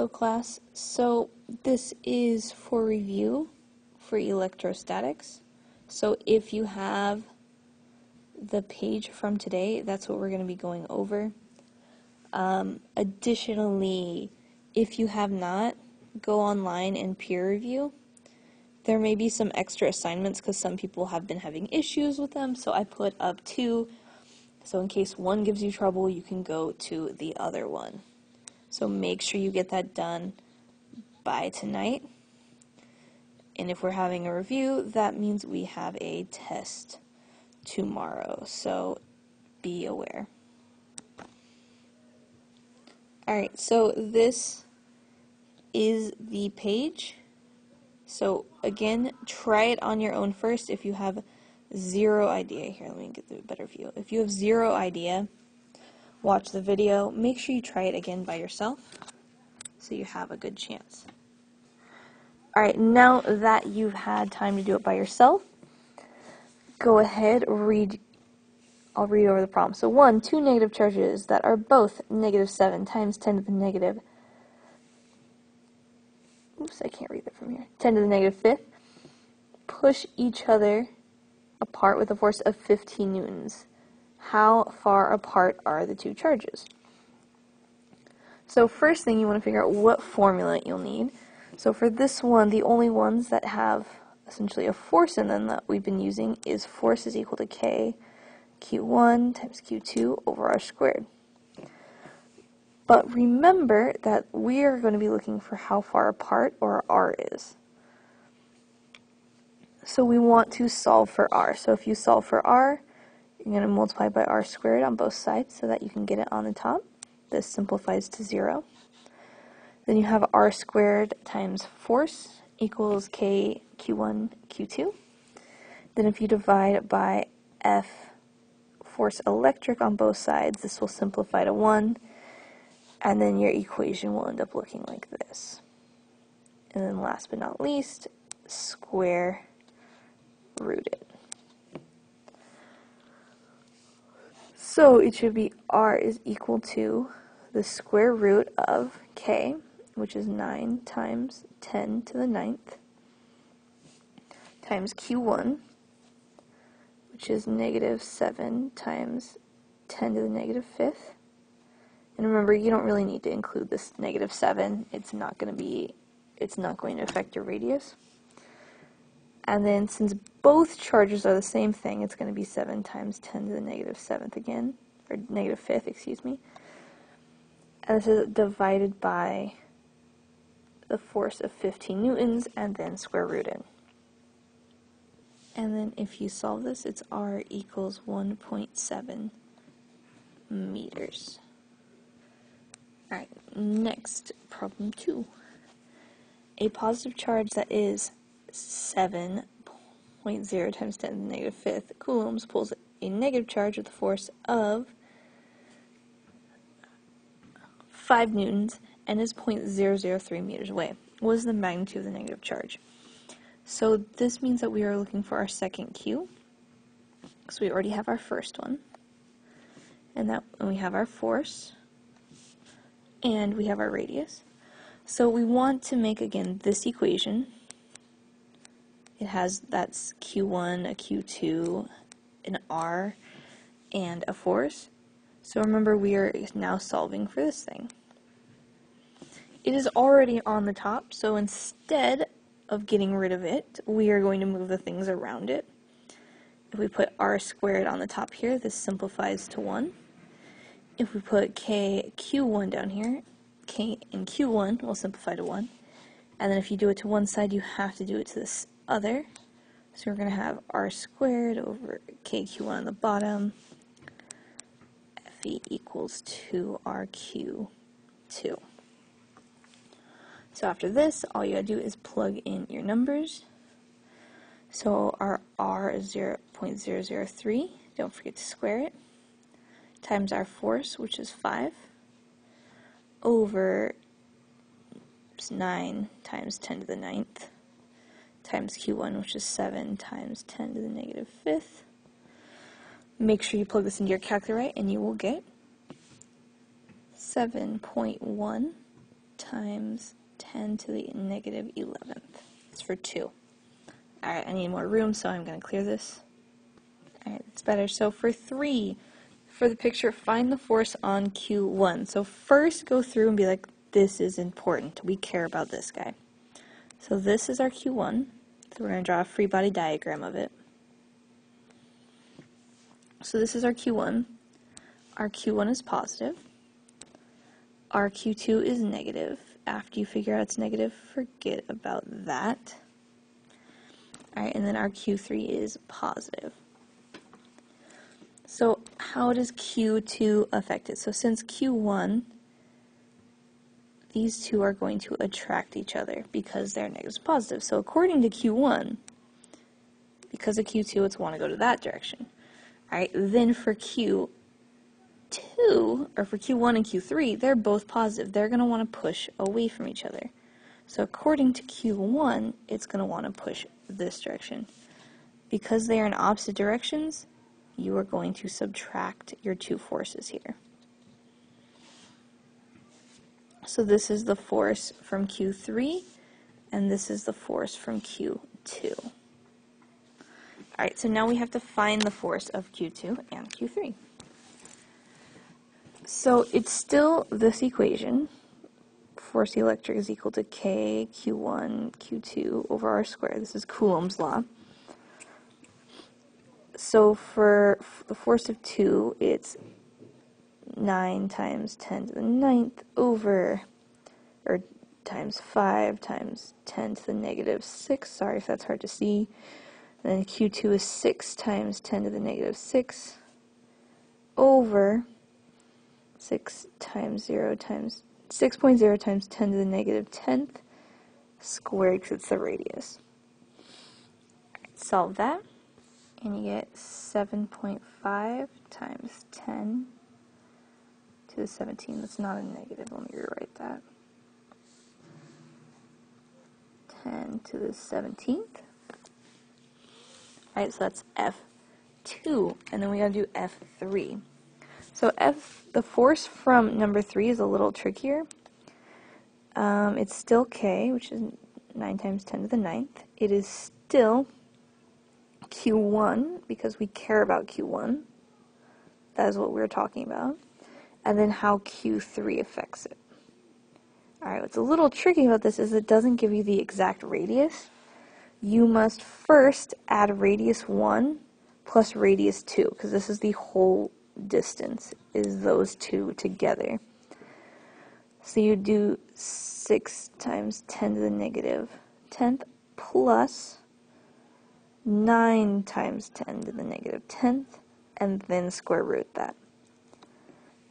Hello class, so this is for review for electrostatics. So if you have the page from today, that's what we're going to be going over. Additionally, if you have not, go online and peer review. There may be some extra assignments because some people have been having issues with them, so I put up 2. So in case one gives you trouble, you can go to the other one. So make sure you get that done by tonight. And if we're having a review, that means we have a test tomorrow. So be aware. Alright, so this is the page. So again, try it on your own first. If you have zero idea, here, let me get the better view. If you have zero idea, watch the video. Make sure you try it again by yourself so you have a good chance. Alright, now that you've had time to do it by yourself, go ahead, I'll read over the problem. So 1, 2 negative charges that are both negative 7 times 10 to the negative, oops, I can't read that from here, 10 to the negative 5th, push each other apart with a force of 15 newtons. How far apart are the two charges? So first thing, you want to figure out what formula you'll need. So for this one, the only ones that have essentially a force in them that we've been using is force is equal to K Q1 times Q2 over R squared. But remember that we are going to be looking for how far apart or R is. So we want to solve for R. So if you solve for R, you're going to multiply by R squared on both sides so that you can get it on the top. This simplifies to 0. Then you have R squared times force equals K Q1 Q2. Then if you divide by F force electric on both sides, this will simplify to 1. And then your equation will end up looking like this. And then last but not least, square root it. So it should be R is equal to the square root of K, which is 9 times 10 to the 9th, times Q1, which is negative 7 times 10 to the negative 5th. And remember, you don't really need to include this negative 7. It's not going to affect your radius. And then since both charges are the same thing, it's going to be 7 times 10 to the negative 7th again, or negative 5th, excuse me. And this is divided by the force of 15 newtons, and then square rooted. And then if you solve this, it's R equals 1.7 meters. Alright, next, problem 2. A positive charge that is 7.0 times 10 to the negative 5th coulombs pulls a negative charge with a force of 5 newtons and is 0.003 meters away. What is the magnitude of the negative charge? So this means that we are looking for our second Q. So we already have our first one. And we have our force. And we have our radius. So we want to make, again, this equation. It has, that's Q1, a Q2, an R, and a force. So remember, we are now solving for this thing. It is already on the top, so instead of getting rid of it, we are going to move the things around it. If we put R squared on the top here, this simplifies to 1. If we put K Q1 down here, K and Q1 will simplify to 1. And then if you do it to one side, you have to do it to this other. So we're going to have R squared over K Q1 on the bottom. Fe equals 2RQ2. So after this, all you gotta do is plug in your numbers. So our R is 0.003, don't forget to square it, times our force, which is 5, over 9 times 10 to the 9th, times Q1, which is 7 times 10 to the negative 5th. Make sure you plug this into your calculator and you will get 7.1 times 10 to the negative 11th. It's for 2. Alright, I need more room, so I'm going to clear this. Alright, it's better. So for 3, for the picture, find the force on Q1. So first go through and be like, this is important. We care about this guy. So this is our Q1. So we're going to draw a free body diagram of it. So this is our Q1. Our Q1 is positive. Our Q2 is negative. After you figure out it's negative, forget about that. Alright, and then our Q3 is positive. So how does Q2 affect it? So since Q1, these two are going to attract each other because they're negative and positive. So according to Q1, because of Q2, it's want to go to that direction. Alright, then for Q2, or for Q1 and Q3, they're both positive. They're going to want to push away from each other. So according to Q1, it's going to want to push this direction. Because they are in opposite directions, you are going to subtract your two forces here. So this is the force from Q3, and this is the force from Q2. Alright, so now we have to find the force of Q2 and Q3. So it's still this equation. Force electric is equal to K, Q1, Q2 over R squared. This is Coulomb's law. So for the force of 2, it's 9 times 10 to the 9th over, or times 5 times 10 to the negative 6. Sorry if that's hard to see. And then Q2 is 6 times 10 to the negative 6 over 6 times 0 times 6.0 times 10 to the negative 10th squared because it's the radius. Right, solve that, and you get 7.5 times 10 to the 17. That's not a negative. Let me rewrite that. 10 to the 17th. Alright, so that's F2, and then we gotta do F3. So the force from number 3 is a little trickier. It's still K, which is 9 times 10 to the 9th. It is still Q1, because we care about Q1. That is what we're talking about. And then how Q3 affects it. Alright, what's a little tricky about this is it doesn't give you the exact radius. You must first add radius 1 plus radius 2, because this is the whole distance, is those two together. So you do 6 times 10 to the negative 10th plus 9 times 10 to the negative 10th, and then square root that.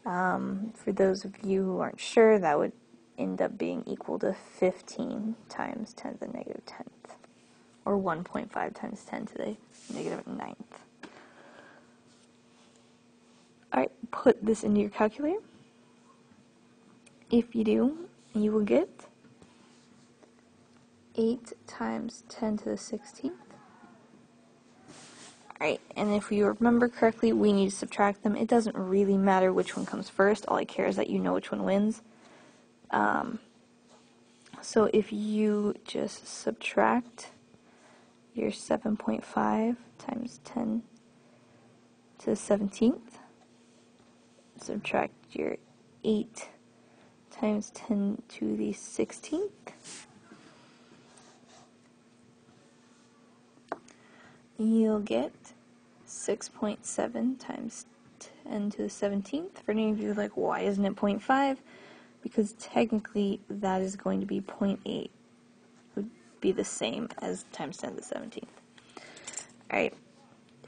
For those of you who aren't sure, that would end up being equal to 15 times 10 to the negative 10th, or 1.5 times 10 to the negative 9th. Alright, put this into your calculator. If you do, you will get 8 times 10 to the 16th. Alright, and if you remember correctly, we need to subtract them. It doesn't really matter which one comes first. All I care is that you know which one wins. So if you just subtract your 7.5 times 10 to the 17th, subtract your 8 times 10 to the 16th, you'll get 6.7 times 10 to the 17th. For any of you like, why isn't it 0.5? Because technically that is going to be 0.8. Would be the same as times 10 to the 17th. Alright.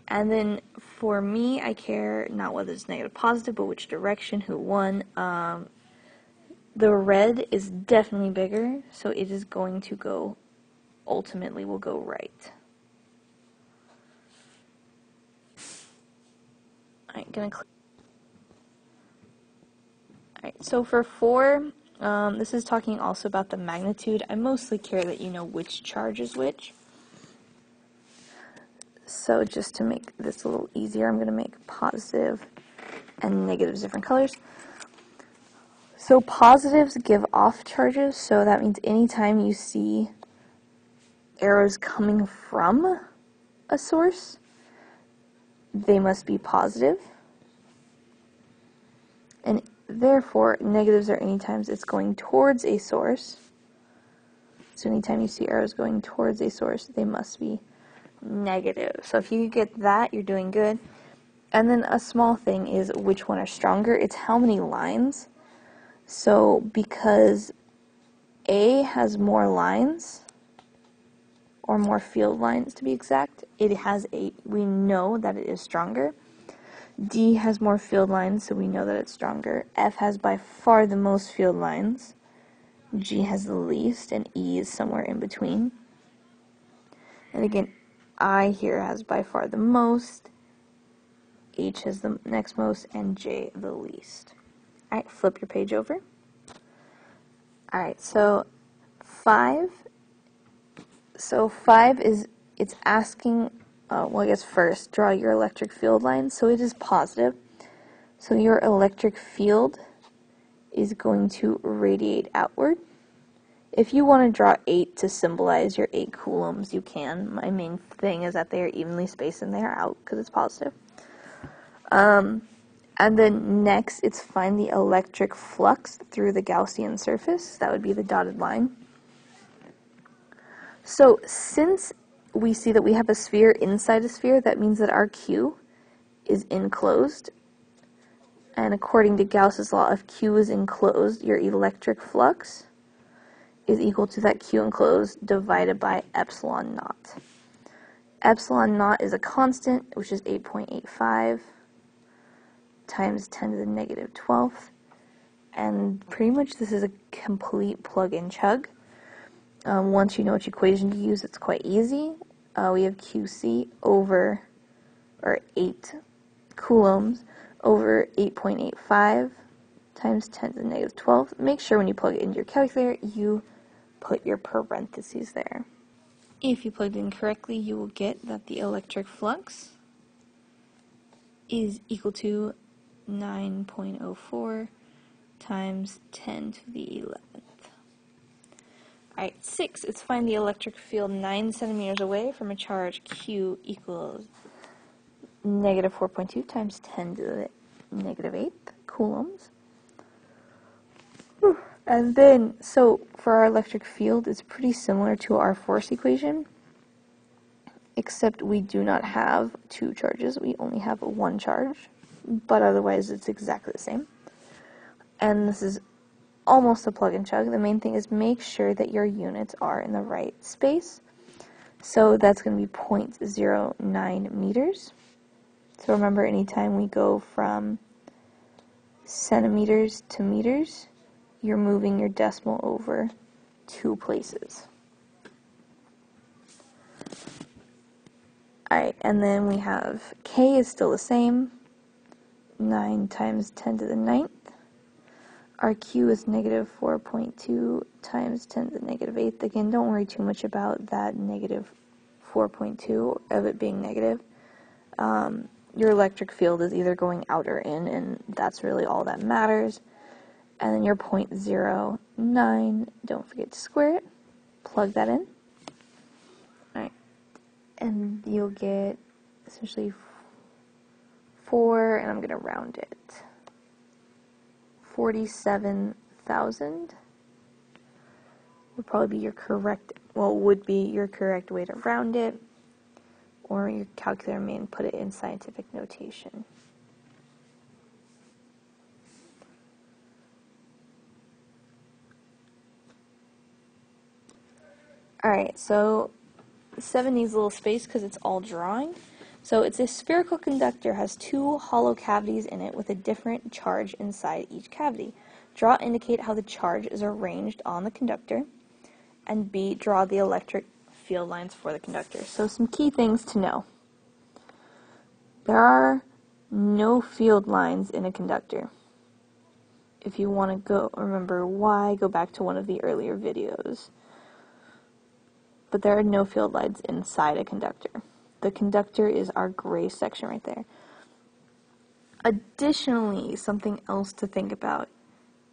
And then for me, I care not whether it's negative or positive, but which direction, who won. The red is definitely bigger, so it is going to go, ultimately will go right. Alright, so for 4, this is talking also about the magnitude. I mostly care that you know which charge is which. So just to make this a little easier, I'm going to make positive and negatives different colors. So positives give off charges, so that means anytime you see arrows coming from a source, they must be positive. And therefore, negatives are anytime it's going towards a source. So anytime you see arrows going towards a source, they must be negative. So if you get that, you're doing good. And then a small thing is which one are stronger. It's how many lines. So because A has more lines, or more field lines to be exact, we know that it is stronger. D has more field lines, so we know that it's stronger. F has by far the most field lines. G has the least, and E is somewhere in between. And again, I here has by far the most, H has the next most, and J the least. Alright, flip your page over. Alright, so 5. So 5 is, it's asking, well, I guess first, draw your electric field line. So it is positive. So your electric field is going to radiate outward. If you want to draw 8 to symbolize your 8 coulombs, you can. My main thing is that they are evenly spaced and they are out because it's positive. And then next, it's find the electric flux through the Gaussian surface. That would be the dotted line. So since we see that we have a sphere inside a sphere, that means that our Q is enclosed. And according to Gauss's law, if Q is enclosed, your electric flux is equal to that Q enclosed divided by epsilon naught. Epsilon naught is a constant, which is 8.85 times 10 to the negative 12th. And pretty much this is a complete plug and chug. Once you know which equation to use, it's quite easy. We have QC over, or 8 coulombs over 8.85 times 10 to the negative 12th. Make sure when you plug it into your calculator, you put your parentheses there. If you plugged in correctly, you will get that the electric flux is equal to 9.04 times 10 to the 11th. Alright, 6, it's find the electric field 9 centimeters away from a charge Q equals negative 4.2 times 10 to the negative 8th coulombs. And then, so for our electric field, it's pretty similar to our force equation, except we do not have 2 charges, we only have 1 charge, but otherwise it's exactly the same. And this is almost a plug and chug. The main thing is make sure that your units are in the right space. So that's going to be 0.09 meters. So remember, anytime we go from centimeters to meters, you're moving your decimal over 2 places. Alright, and then we have K is still the same, 9 times 10 to the 9th. Our Q is negative 4.2 times 10 to the negative 8th. Again, don't worry too much about that negative 4.2 of it being negative. Your electric field is either going out or in, and that's really all that matters. And then your 0.09, don't forget to square it. Plug that in. Alright. And you'll get essentially 4, and I'm going to round it. 47,000 would probably be your correct, well, would be your correct way to round it, or your calculator may put it in scientific notation. Alright, so 7 needs a little space because it's all drawing. So it's a spherical conductor, has 2 hollow cavities in it with a different charge inside each cavity. Draw indicate how the charge is arranged on the conductor. And B, draw the electric field lines for the conductor. So some key things to know. There are no field lines in a conductor. If you want to go remember why, go back to one of the earlier videos. But there are no field lines inside a conductor. The conductor is our gray section right there. Additionally, something else to think about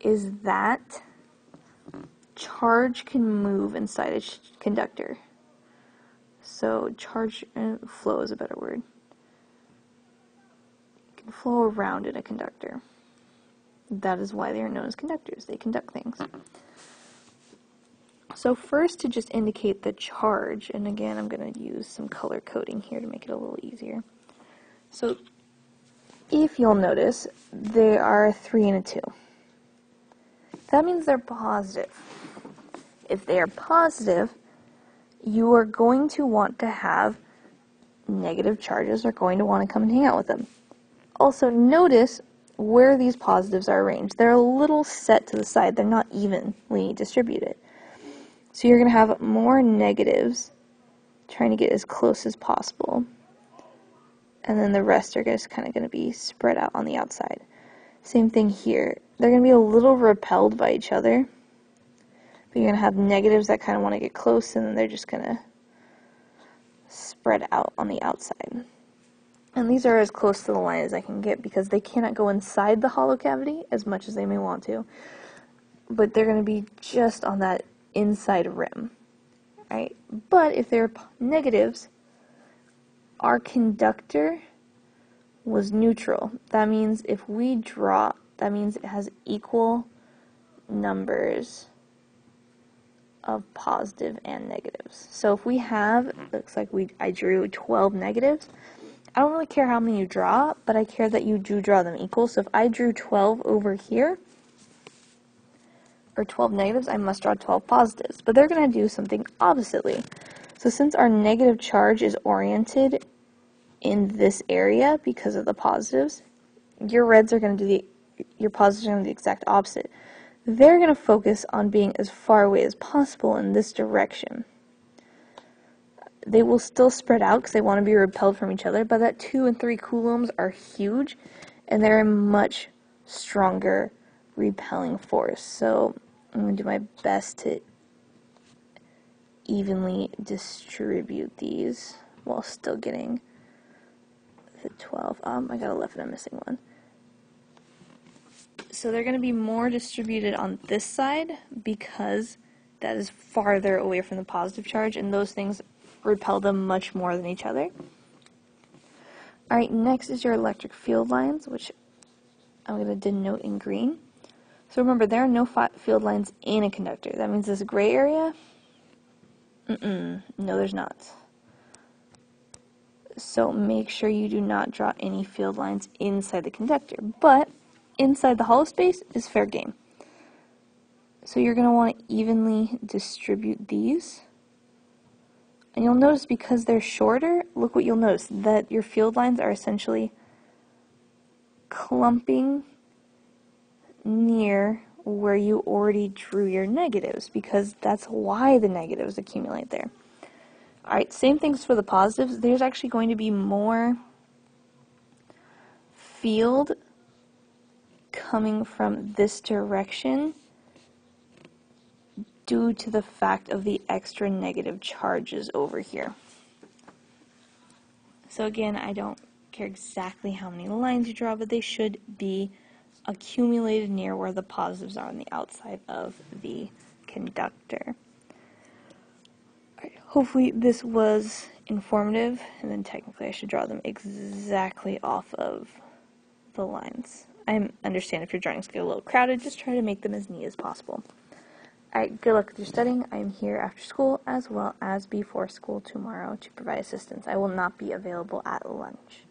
is that charge can move inside a conductor. So charge flow is a better word. It can flow around in a conductor. That is why they are known as conductors. They conduct things. So first, to just indicate the charge, and again I'm going to use some color coding here to make it a little easier. So if you'll notice, there are a 3 and a 2. That means they're positive. If they are positive, you are going to want to have negative charges are going to want to come and hang out with them. Also, notice where these positives are arranged. They're a little set to the side. They're not evenly distributed. So you're going to have more negatives trying to get as close as possible. And then the rest are just kind of going to be spread out on the outside. Same thing here. They're going to be a little repelled by each other. But you're going to have negatives that kind of want to get close, and then they're just going to spread out on the outside. And these are as close to the line as I can get because they cannot go inside the hollow cavity as much as they may want to. But they're going to be just on that inside rim. Right? But if they're negatives, our conductor was neutral. That means if we draw, that means it has equal numbers of positive and negatives. So if we have, looks like I drew 12 negatives, I don't really care how many you draw, but I care that you do draw them equal. So if I drew 12 over here, or 12 negatives, I must draw 12 positives. But they're going to do something oppositely. So since our negative charge is oriented in this area because of the positives, your reds are going to do your positives are going to do the exact opposite. They're going to focus on being as far away as possible in this direction. They will still spread out because they want to be repelled from each other, but that 2 and 3 coulombs are huge, and they're a much stronger repelling force. So I'm going to do my best to evenly distribute these while still getting the 12. I got 11, I'm missing one. So they're going to be more distributed on this side because that is farther away from the positive charge, and those things repel them much more than each other. Alright, next is your electric field lines, which I'm going to denote in green. So remember, there are no field lines in a conductor. That means this gray area? No, there's not. So make sure you do not draw any field lines inside the conductor. But inside the hollow space is fair game. So you're going to want to evenly distribute these. And you'll notice because they're shorter, look what you'll notice, that your field lines are essentially clumping near where you already drew your negatives, because that's why the negatives accumulate there. Alright, same things for the positives. There's actually going to be more field coming from this direction due to the fact of the extra negative charges over here. So again, I don't care exactly how many lines you draw, but they should be accumulated near where the positives are on the outside of the conductor. Alright, hopefully this was informative, and then technically I should draw them exactly off of the lines. I understand if your drawings get a little crowded, just try to make them as neat as possible. Alright, good luck with your studying. I am here after school as well as before school tomorrow to provide assistance. I will not be available at lunch.